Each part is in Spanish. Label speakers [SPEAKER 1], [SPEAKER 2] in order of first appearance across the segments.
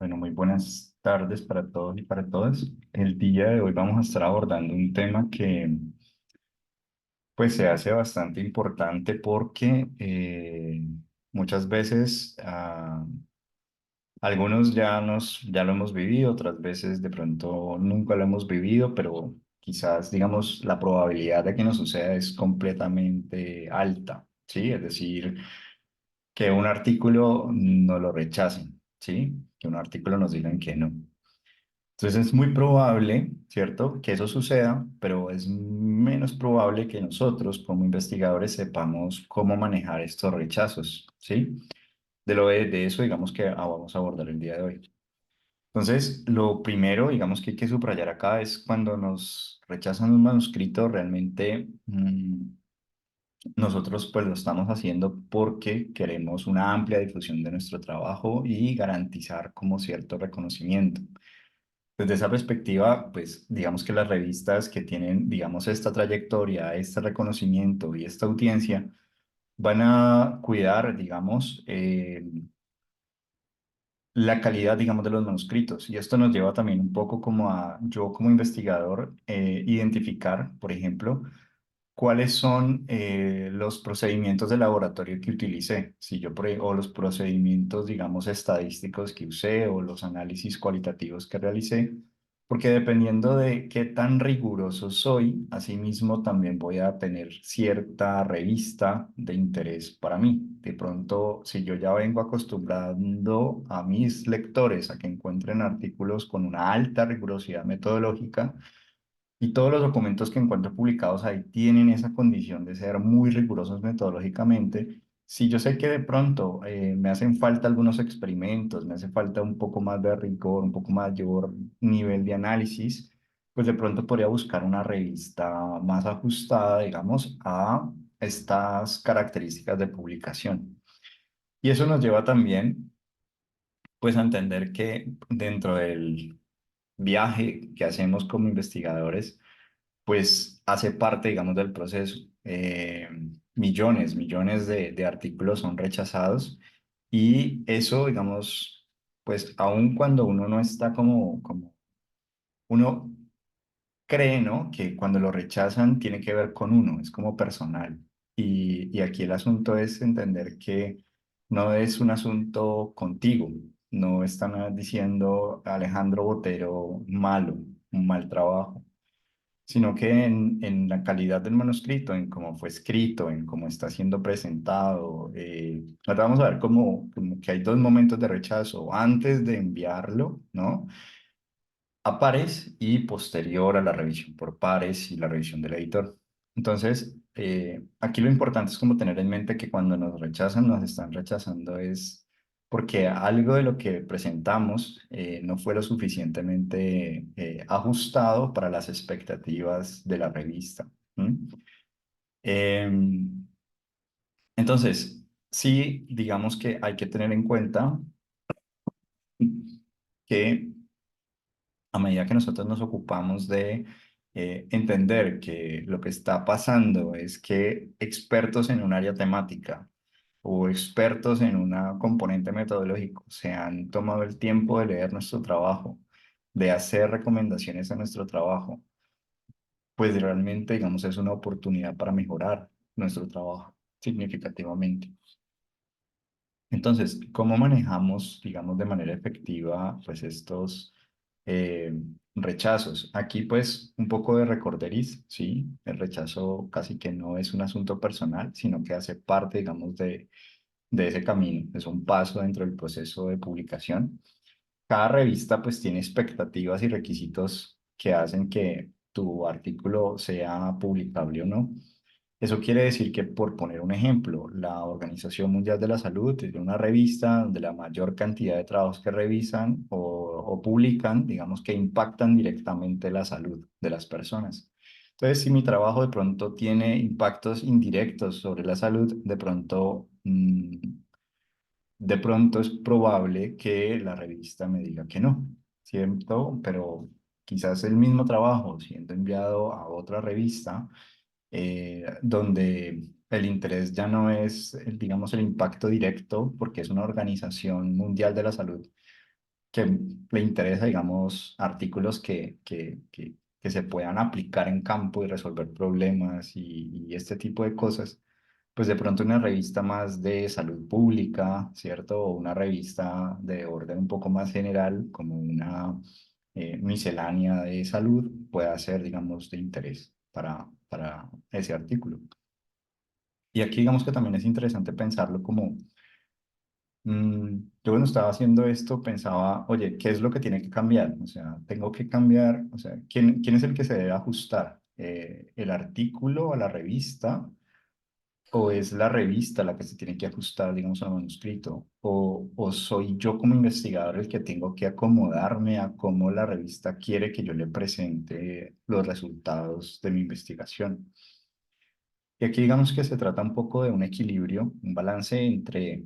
[SPEAKER 1] Bueno, muy buenas tardes para todos y para todas. El día de hoy vamos a estar abordando un tema que pues se hace bastante importante porque muchas veces algunos ya lo hemos vivido, otras veces de pronto nunca lo hemos vivido, pero quizás digamos la probabilidad de que nos suceda es completamente alta, ¿sí? Es decir, que un artículo no lo rechacen, ¿sí? Que un artículo nos digan que no. Entonces es muy probable, ¿cierto?, que eso suceda, pero es menos probable que nosotros como investigadores sepamos cómo manejar estos rechazos, ¿sí? De eso, digamos que vamos a abordar el día de hoy. Entonces, lo primero, digamos que hay que subrayar acá es cuando nos rechazan un manuscrito, realmente nosotros pues lo estamos haciendo porque queremos una amplia difusión de nuestro trabajo y garantizar como cierto reconocimiento. Desde esa perspectiva, pues digamos que las revistas que tienen, digamos, esta trayectoria, este reconocimiento y esta audiencia van a cuidar, digamos, la calidad, digamos, de los manuscritos. Y esto nos lleva también un poco como a yo como investigador identificar, por ejemplo, cuáles son los procedimientos de laboratorio que utilicé, si yo o los procedimientos, digamos, estadísticos que usé o los análisis cualitativos que realicé, porque dependiendo de qué tan riguroso soy, asimismo también voy a tener cierta revista de interés para mí. De pronto, si yo ya vengo acostumbrando a mis lectores a que encuentren artículos con una alta rigurosidad metodológica, y todos los documentos que encuentro publicados ahí tienen esa condición de ser muy rigurosos metodológicamente. Si yo sé que de pronto me hacen falta algunos experimentos, me hace falta un poco más de rigor, un poco mayor nivel de análisis, pues de pronto podría buscar una revista más ajustada, digamos, a estas características de publicación. Y eso nos lleva también, pues, a entender que dentro del viaje que hacemos como investigadores, pues hace parte, digamos, del proceso. Millones de artículos son rechazados y eso, digamos, pues aun cuando uno no está uno cree, ¿no?, que cuando lo rechazan tiene que ver con uno, es como personal. Y aquí el asunto es entender que no es un asunto contigo, no están diciendo Alejandro Botero malo, un mal trabajo, sino que en la calidad del manuscrito, en cómo fue escrito, en cómo está siendo presentado. Ahora vamos a ver como que hay dos momentos de rechazo, antes de enviarlo, ¿no?, a pares, y posterior a la revisión por pares y la revisión del editor. Entonces, aquí lo importante es como tener en mente que cuando nos rechazan, nos están rechazando es porque algo de lo que presentamos no fue lo suficientemente ajustado para las expectativas de la revista. ¿M? Em, entonces, sí, digamos que hay que tener en cuenta que a medida que nosotros nos ocupamos de entender que lo que está pasando es que expertos en un área temática o expertos en un componente metodológico se han tomado el tiempo de leer nuestro trabajo, de hacer recomendaciones a nuestro trabajo, pues realmente, digamos, es una oportunidad para mejorar nuestro trabajo significativamente. Entonces, ¿cómo manejamos, digamos, de manera efectiva, pues estos eh, rechazos? Aquí, pues, un poco de recorderis, ¿sí? El rechazo casi que no es un asunto personal, sino que hace parte, digamos, de ese camino. Es un paso dentro del proceso de publicación. Cada revista, pues, tiene expectativas y requisitos que hacen que tu artículo sea publicable o no. Eso quiere decir que, por poner un ejemplo, la Organización Mundial de la Salud tiene una revista donde la mayor cantidad de trabajos que revisan o publican, digamos que impactan directamente la salud de las personas. Entonces, si mi trabajo de pronto tiene impactos indirectos sobre la salud, de pronto es probable que la revista me diga que no, ¿cierto? Pero quizás el mismo trabajo siendo enviado a otra revista donde el interés ya no es, digamos, el impacto directo, porque es una organización mundial de la salud, que le interesa, digamos, artículos que se puedan aplicar en campo y resolver problemas y este tipo de cosas, pues de pronto una revista más de salud pública, ¿cierto? O una revista de orden un poco más general, como una miscelánea de salud, pueda ser, digamos, de interés para ese artículo. Y aquí digamos que también es interesante pensarlo como yo cuando estaba haciendo esto pensaba, oye, ¿qué es lo que tiene que cambiar? O sea, tengo que cambiar, o sea, ¿quién es el que se debe ajustar? ¿El artículo a la revista? ¿O es la revista la que se tiene que ajustar, digamos, al manuscrito? ¿O soy yo como investigador el que tengo que acomodarme a cómo la revista quiere que yo le presente los resultados de mi investigación? Y aquí digamos que se trata un poco de un equilibrio, un balance entre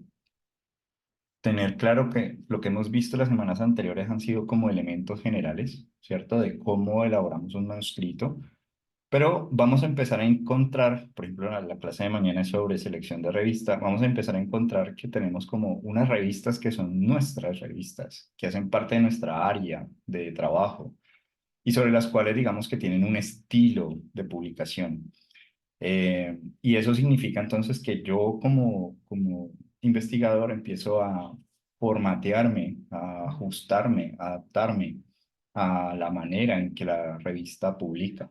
[SPEAKER 1] tener claro que lo que hemos visto las semanas anteriores han sido como elementos generales, ¿cierto? De cómo elaboramos un manuscrito, pero vamos a empezar a encontrar, por ejemplo, la clase de mañana es sobre selección de revistas, vamos a empezar a encontrar que tenemos como unas revistas que son nuestras revistas, que hacen parte de nuestra área de trabajo y sobre las cuales digamos que tienen un estilo de publicación. Y eso significa entonces que yo como investigador empiezo a formatearme, a ajustarme, a adaptarme a la manera en que la revista publica.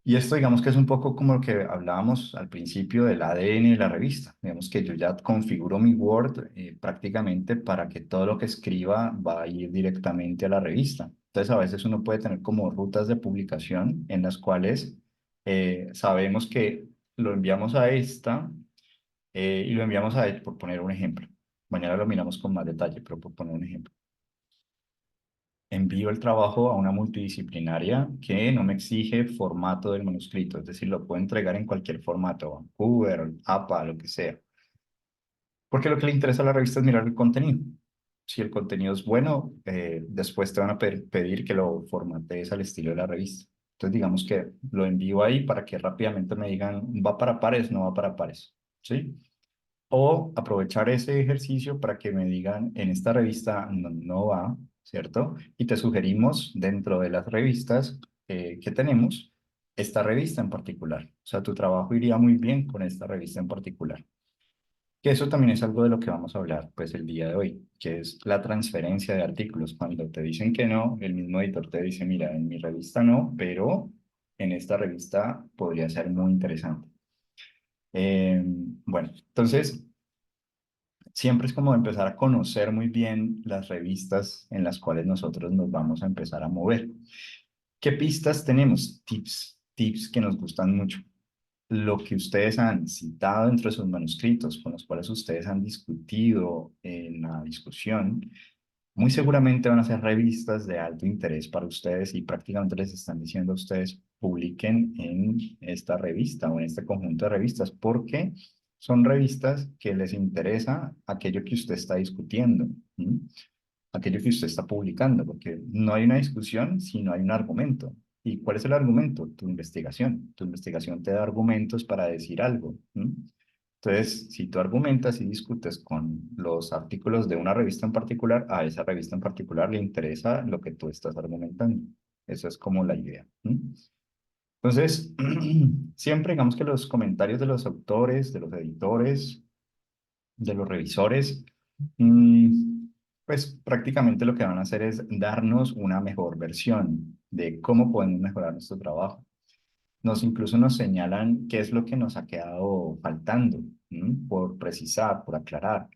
[SPEAKER 1] Y esto digamos que es un poco como lo que hablábamos al principio del ADN de la revista. Digamos que yo ya configuro mi Word prácticamente para que todo lo que escriba va a ir directamente a la revista. Entonces a veces uno puede tener como rutas de publicación en las cuales sabemos que lo enviamos a esta y lo enviamos a por poner un ejemplo. Mañana lo miramos con más detalle, pero por poner un ejemplo. Envío el trabajo a una multidisciplinaria que no me exige formato del manuscrito, es decir, lo puedo entregar en cualquier formato, Vancouver, APA, lo que sea. Porque lo que le interesa a la revista es mirar el contenido. Si el contenido es bueno, después te van a pedir que lo formatees al estilo de la revista. Entonces, digamos que lo envío ahí para que rápidamente me digan, va para pares, no va para pares. ¿Sí? O aprovechar ese ejercicio para que me digan, en esta revista no va, ¿cierto? Y te sugerimos dentro de las revistas que tenemos, esta revista en particular. O sea, tu trabajo iría muy bien con esta revista en particular. Que eso también es algo de lo que vamos a hablar, pues, el día de hoy, que es la transferencia de artículos. Cuando te dicen que no, el mismo editor te dice, mira, en mi revista no, pero en esta revista podría ser muy interesante. Bueno, entonces siempre es como empezar a conocer muy bien las revistas en las cuales nosotros nos vamos a empezar a mover. ¿Qué pistas tenemos? Tips que nos gustan mucho. Lo que ustedes han citado dentro de sus manuscritos, con los cuales ustedes han discutido en la discusión, muy seguramente van a ser revistas de alto interés para ustedes y prácticamente les están diciendo a ustedes publiquen en esta revista o en este conjunto de revistas porque son revistas que les interesa aquello que usted está discutiendo, ¿m? Aquello que usted está publicando, porque no hay una discusión si no hay un argumento. ¿Y cuál es el argumento? Tu investigación. Tu investigación te da argumentos para decir algo. ¿M? Entonces, si tú argumentas y discutes con los artículos de una revista en particular, a esa revista en particular le interesa lo que tú estás argumentando. Esa es como la idea. Entonces, siempre digamos que los comentarios de los autores, de los editores, de los revisores, mm, pues prácticamente lo que van a hacer es darnos una mejor versión de cómo podemos mejorar nuestro trabajo. Incluso nos señalan qué es lo que nos ha quedado faltando, por precisar, por aclarar.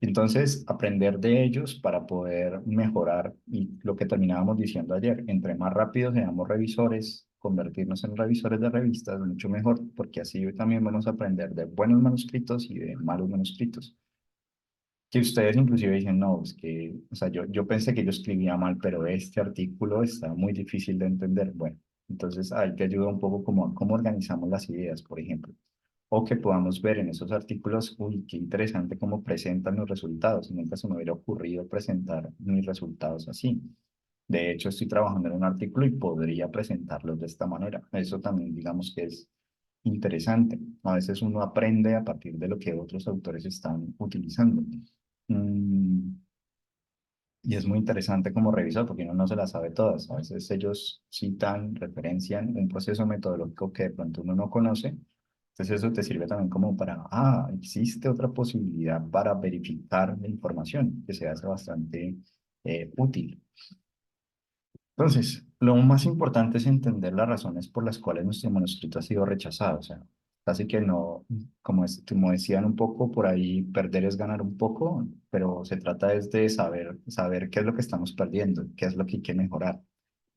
[SPEAKER 1] Entonces, aprender de ellos para poder mejorar y lo que terminábamos diciendo ayer, entre más rápido seamos revisores, convertirnos en revisores de revistas, mucho mejor, porque así también vamos a aprender de buenos manuscritos y de malos manuscritos. Que ustedes inclusive dicen, no, es que, o sea, yo pensé que yo escribía mal, pero este artículo está muy difícil de entender. Bueno, entonces ahí te ayuda un poco como a cómo organizamos las ideas, por ejemplo. O que podamos ver en esos artículos, uy, qué interesante cómo presentan los resultados. Nunca se me hubiera ocurrido presentar mis resultados así. De hecho, estoy trabajando en un artículo y podría presentarlos de esta manera. Eso también, digamos que es interesante. A veces uno aprende a partir de lo que otros autores están utilizando. Mm, Y es muy interesante como revisar porque uno no se las sabe todas. A veces ellos citan, referencian un proceso metodológico que de pronto uno no conoce. Entonces eso te sirve también como para, existe otra posibilidad para verificar la información, que se hace bastante útil. Entonces, lo más importante es entender las razones por las cuales nuestro manuscrito ha sido rechazado. O sea, casi que no, como decían un poco por ahí, perder es ganar un poco, pero se trata es de saber qué es lo que estamos perdiendo, qué es lo que hay que mejorar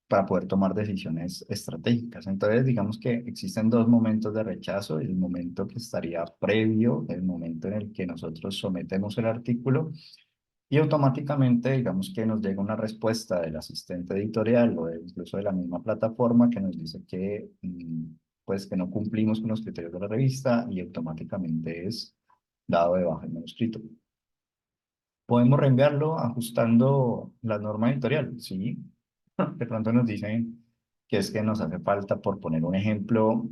[SPEAKER 1] para poder tomar decisiones estratégicas. Entonces, digamos que existen dos momentos de rechazo: el momento que estaría previo, el momento en el que nosotros sometemos el artículo y automáticamente, digamos que nos llega una respuesta del asistente editorial o incluso de la misma plataforma que nos dice que, pues, que no cumplimos con los criterios de la revista y automáticamente es dado de baja el manuscrito. Podemos reenviarlo ajustando la norma editorial, sí. De pronto nos dicen que es que nos hace falta, por poner un ejemplo,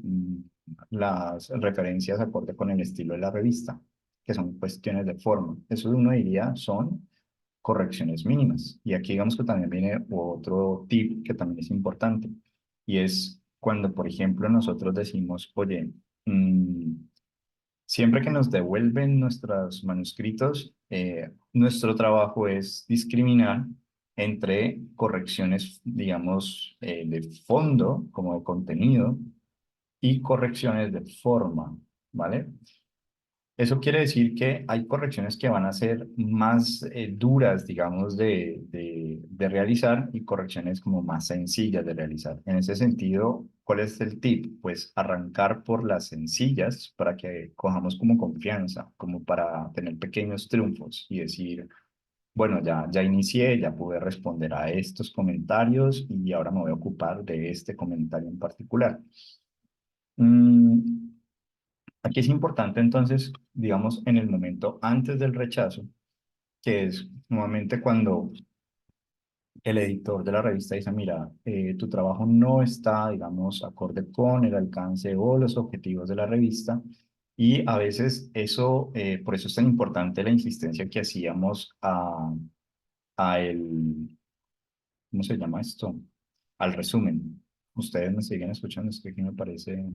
[SPEAKER 1] las referencias acorde con el estilo de la revista, que son cuestiones de forma. Eso uno diría son correcciones mínimas. Y aquí digamos que también viene otro tip que también es importante, y es cuando, por ejemplo, nosotros decimos, oye, siempre que nos devuelven nuestros manuscritos, nuestro trabajo es discriminar entre correcciones, digamos, de fondo, como de contenido, y correcciones de forma, ¿vale? Eso quiere decir que hay correcciones que van a ser más duras, digamos, de realizar, y correcciones como más sencillas de realizar. En ese sentido, ¿cuál es el tip? Pues arrancar por las sencillas para que cojamos como confianza, como para tener pequeños triunfos y decir, bueno, ya inicié, ya pude responder a estos comentarios y ahora me voy a ocupar de este comentario en particular. Mm, Aquí es importante entonces, digamos, en el momento antes del rechazo, que es nuevamente cuando el editor de la revista dice, mira, tu trabajo no está, digamos, acorde con el alcance o los objetivos de la revista. Y a veces eso, por eso es tan importante la insistencia que hacíamos a el, ¿cómo se llama esto? Al resumen. Ustedes me siguen escuchando, es que aquí me parece